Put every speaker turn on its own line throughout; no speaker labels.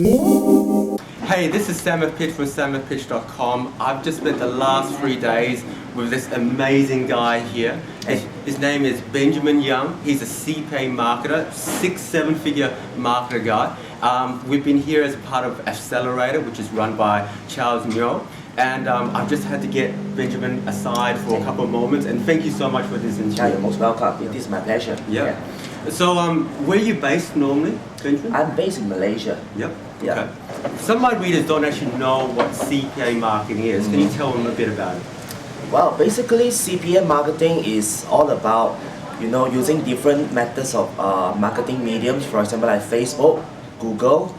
Hey, this is Samith Pich from samithpich.com. I've just spent the last 3 days with this amazing guy here. His name is Benjamin Young. He's a CPA marketer, 6-7 figure marketer guy. We've been here as part of Accelerator, which is run by Charles Myo. And I've just had to get Benjamin aside for a couple of moments. And thank you so much for this interview.
You're most welcome. It is my pleasure.
Yeah. So, where are you based normally, Benjamin?
I'm based in Malaysia.
Yep.
Yeah.
Okay. Some of my readers don't actually know what CPA marketing is. Can you tell them a bit about it?
Well, basically, CPA marketing is all about, using different methods of marketing mediums. For example, like Facebook, Google,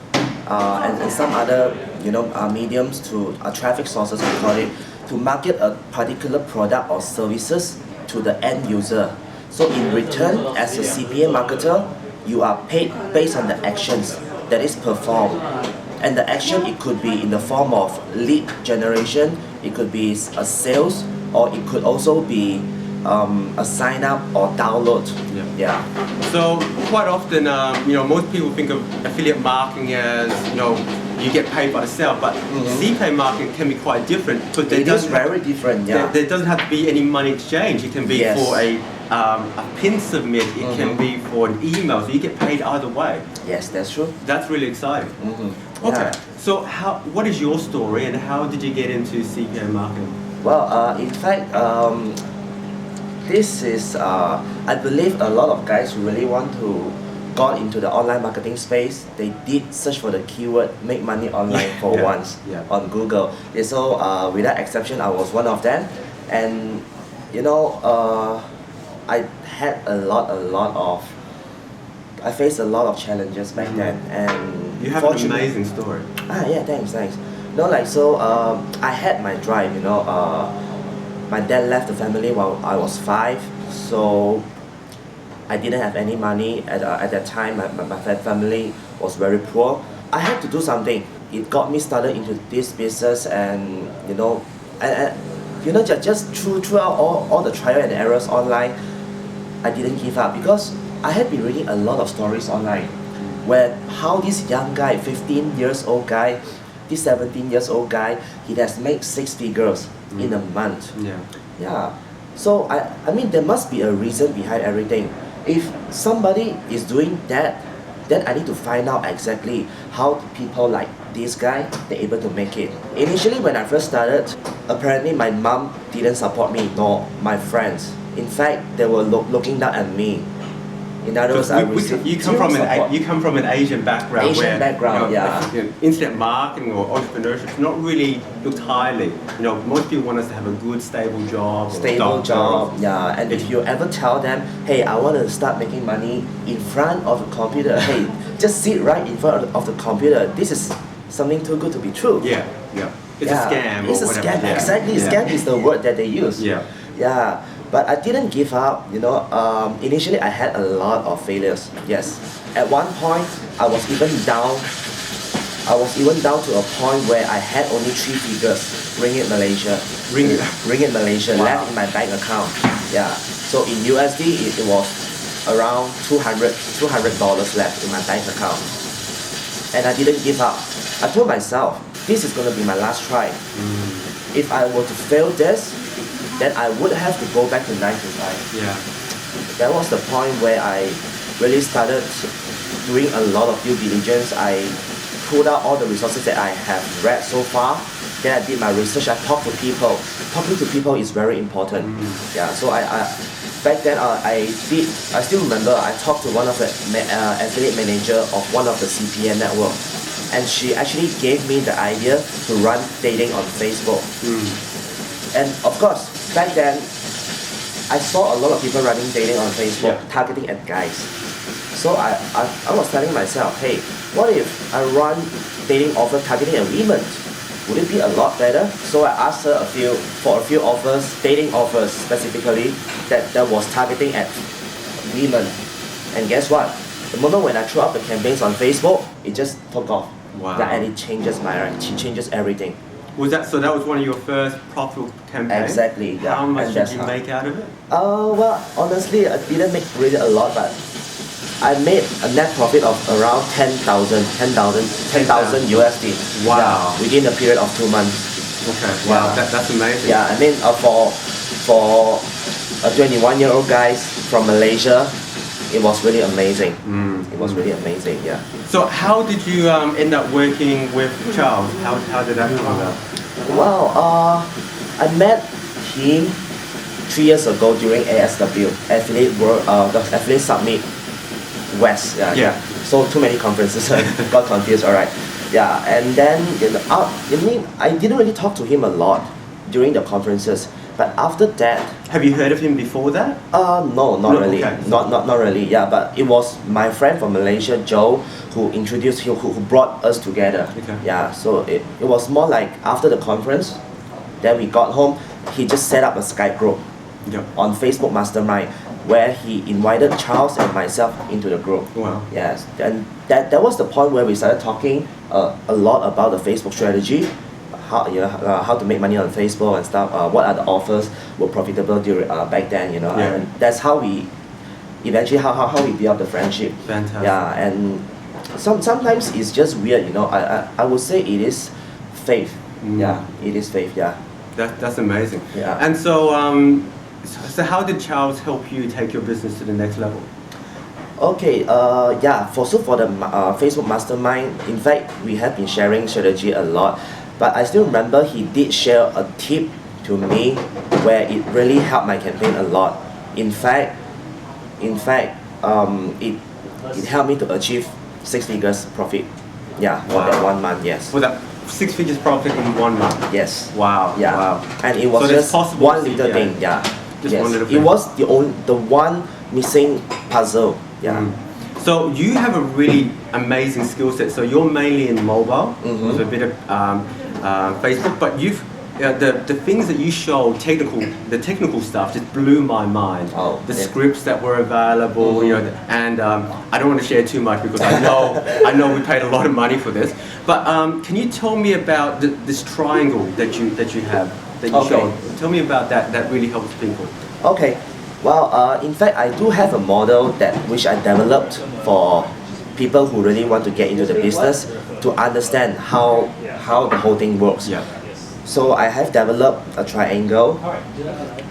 and some other, mediums to traffic sources, we call it, to market a particular product or services to the end user. So in return, as a CPA marketer, you are paid based on the actions that is performed. And the action, it could be in the form of lead generation, it could be a sales, or it could also be a sign up or download. Yeah.
So quite often, most people think of affiliate marketing as, you get paid by the sale, but CPA marketing can be quite different. But
It is very different, yeah.
There doesn't have to be any money exchange. It can be for a pin submit, it can be for an email, so you get paid either way.
Yes, that's true.
That's really exciting. Okay, so what is your story and how did you get into CPA marketing?
Well, in fact, this is, I believe a lot of guys who really want to got into the online marketing space, they did search for the keyword make money online for once on Google. Yeah, so without exception, I was one of them. And I had I faced a lot of challenges back then, and
you have an amazing story.
Yeah, thanks. I had my drive. My dad left the family while I was 5, so I didn't have any money at that time. My family was very poor. I had to do something. It got me started into this business, and just throughout all the trial and errors online, I didn't give up because I had been reading a lot of stories online where how this young guy, 15 years old guy, this 17 years old guy, he has made 6 figures in a month. Yeah. So I mean there must be a reason behind everything. If somebody is doing that, then I need to find out exactly how people like this guy, they're able to make it. Initially when I first started, apparently my mom didn't support me, nor my friends. In fact, they were looking down at me. In other words,
you come from an Asian background. Internet marketing or entrepreneurship is not really looked highly. Most people want us to have a good, stable job.
Yeah. And if you ever tell them, hey, I want to start making money in front of a computer, hey, just sit right in front of the computer. This is something too good to be true.
Yeah. It's a scam.
It's a scam. Exactly. Scam is the word that they use. Yeah. But I didn't give up, initially I had a lot of failures, yes. At one point, I was even down to a point where I had only 3 figures, Ringgit Malaysia left in my bank account. Yeah. So in USD, it was around $200 left in my bank account. And I didn't give up. I told myself, this is going to be my last try. If I were to fail this, then I would have to go back to 9 to 5.
Yeah.
That was the point where I really started doing a lot of due diligence. I pulled out all the resources that I have read so far. Then I did my research. I talked to people. Talking to people is very important. Yeah. So back then I still remember I talked to one of the affiliate manager of one of the CPA network, and she actually gave me the idea to run dating on Facebook. And of course, back then, I saw a lot of people running dating on Facebook, targeting at guys. So I was telling myself, hey, what if I run dating offer targeting at women? Would it be a lot better? So I asked her for a few offers, dating offers specifically, that was targeting at women. And guess what? The moment when I threw up the campaigns on Facebook, it just took off.
Wow.
And it changes everything.
So that was one of your first profitable campaigns?
Exactly. Yeah.
How much did you make out of it?
Well, honestly, I didn't make really a lot, but I made a net profit of around 10,000 USD.
Wow.
Yeah, within a period of 2 months.
Okay. Wow.
Yeah.
That's amazing.
Yeah, I mean for a 21-year-old guys from Malaysia, it was really amazing. It was really amazing. Yeah.
So how did you end up working with Charles? How did that come about?
Well, I met him 3 years ago during ASW affiliate the affiliate summit West.
Yeah.
So too many conferences, got confused. All right. Yeah, and then I didn't really talk to him a lot during the conferences. But after that,
Have you heard of him before that?
no, not really.
Okay.
Not really. Yeah, but it was my friend from Malaysia, Joe, who introduced him, who brought us together.
Okay.
Yeah, so it was more like after the conference, then we got home, he just set up a Skype group
Yeah.
on Facebook Mastermind where he invited Charles and myself into the group.
Wow.
Yes, and that was the point where we started talking a lot about the Facebook strategy, how to make money on Facebook and stuff. What are the offers were profitable during back then,
Yeah.
and that's how we eventually how we build up the friendship.
Fantastic.
Yeah, and sometimes it's just weird, I would say it is faith. Yeah, it is faith. Yeah.
That's amazing.
Yeah.
And so so how did Charles help you take your business to the next level?
Okay, yeah, for the Facebook Mastermind, in fact, we have been sharing strategy a lot, but I still remember he did share a tip to me where it really helped my campaign a lot. In fact, it helped me to achieve 6 figures profit. Yeah, for
Wow.
that 1 month, yes.
For that 6 figures profit in 1 month.
Yes.
Wow.
Yeah.
Wow.
And it was
So that's
just
possible
one
to
little
CPA.
thing, yeah.
Just
Yes.
one little
It
thing.
was the one missing puzzle. Yeah.
So you have a really amazing skill set. So you're mainly in mobile with a bit of Facebook, but the things that you show, the technical stuff just blew my mind.
Oh,
the
yeah.
scripts that were available, and I don't want to share too much because I know we paid a lot of money for this. But can you tell me about this triangle that you have that you
Okay.
showed? Tell me about that. That really helps people.
Okay. Well, in fact, I do have a model which I developed for people who really want to get into the business to understand how the whole thing works.
Yeah.
So I have developed a triangle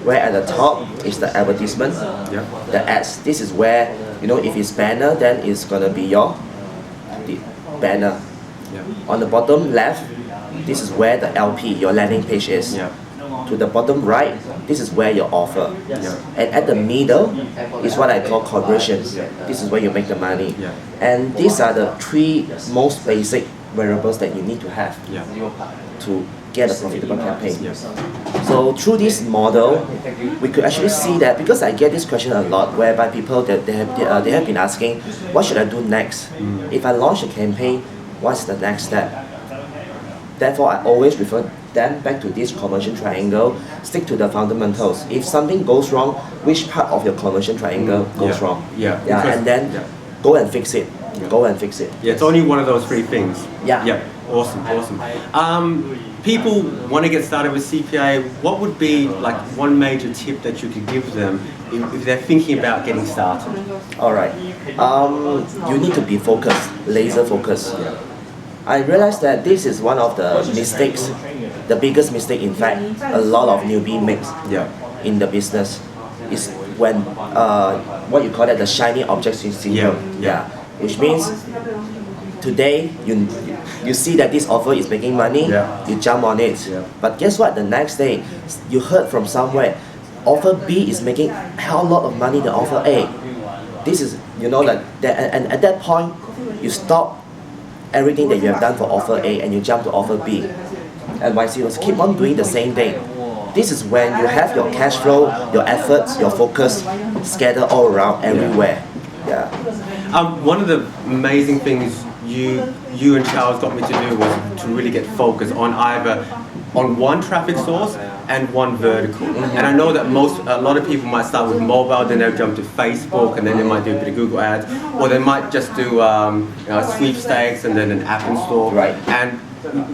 where at the top is the advertisement,
Yeah.
the ads. This is where, if it's banner, then it's gonna be the banner.
Yeah.
On the bottom left, this is where the LP, your landing page is.
Yeah.
To the bottom right, this is where your offer. And at the middle is what I call conversions. This is where you make the money.
Yeah.
And these are the 3 most basic variables that you need to have
Yeah.
to get a profitable campaign.
Yeah.
So through this model, we could actually see that, because I get this question a lot, whereby people that they have been asking, what should I do next? If I launch a campaign, what's the next step? Therefore, I always refer them back to this conversion triangle. Stick to the fundamentals. If something goes wrong, which part of your conversion triangle goes
Yeah.
wrong?
Yeah.
Yeah,
Because-
and then
yeah.
go and fix it. Go and fix it.
Yeah, it's only one of those 3 things.
Yeah.
Yeah. Awesome. People want to get started with CPA. What would be like one major tip that you could give them if they're thinking about getting started?
All right. You need to be focused, laser focused. I realized that this is one of the mistakes, the biggest mistake, in fact, a lot of newbie makes
Yeah.
in the business is when what you call it, the shiny object syndrome.
Yeah.
Which means today you see that this offer is making money,
Yeah.
you jump on it.
Yeah.
But guess what? The next day you heard from somewhere, offer B is making a hell lot of money than offer A. This is and at that point you stop everything that you have done for offer A and you jump to offer B, and vice versa. Keep on doing the same thing. This is when you have your cash flow, your efforts, your focus scattered all around everywhere. Yeah.
One of the amazing things you and Charles got me to do was to really get focused on on one traffic source and one vertical. And I know that a lot of people might start with mobile, then they'll jump to Facebook, and then they might do a bit of Google ads, or they might just do sweepstakes and then an app install.
Right.
And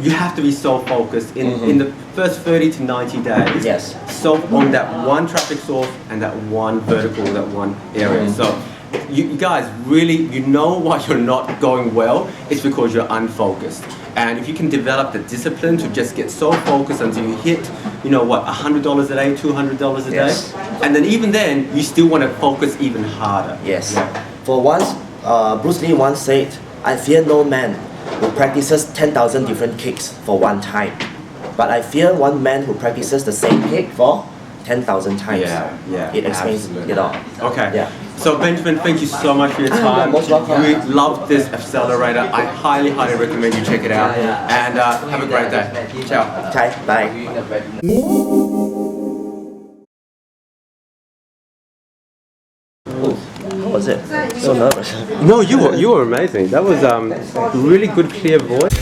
you have to be so focused in the first 30 to 90 days.
Yes.
So on that one traffic source and that one vertical, that one area. So you guys really, you know why you're not going well, it's because you're unfocused. And if you can develop the discipline to just get so focused until you hit, you know what, $100 a day, $200 a
Yes.
day, and then even then, you still want to focus even harder.
Yes.
Yeah.
For once, Bruce Lee once said, "I fear no man who practices 10,000 different kicks for one time, but I fear one man who practices the same kick for 10,000 times."
Yeah,
It explains
absolutely.
it all.
Okay.
Yeah.
So Benjamin, thank you so much for your time.
most welcome.
We love this accelerator. I highly, highly recommend you check it out. And have a great day. Ciao.
Okay, bye. How was it? So nervous.
No, you were amazing. That was really good, clear voice.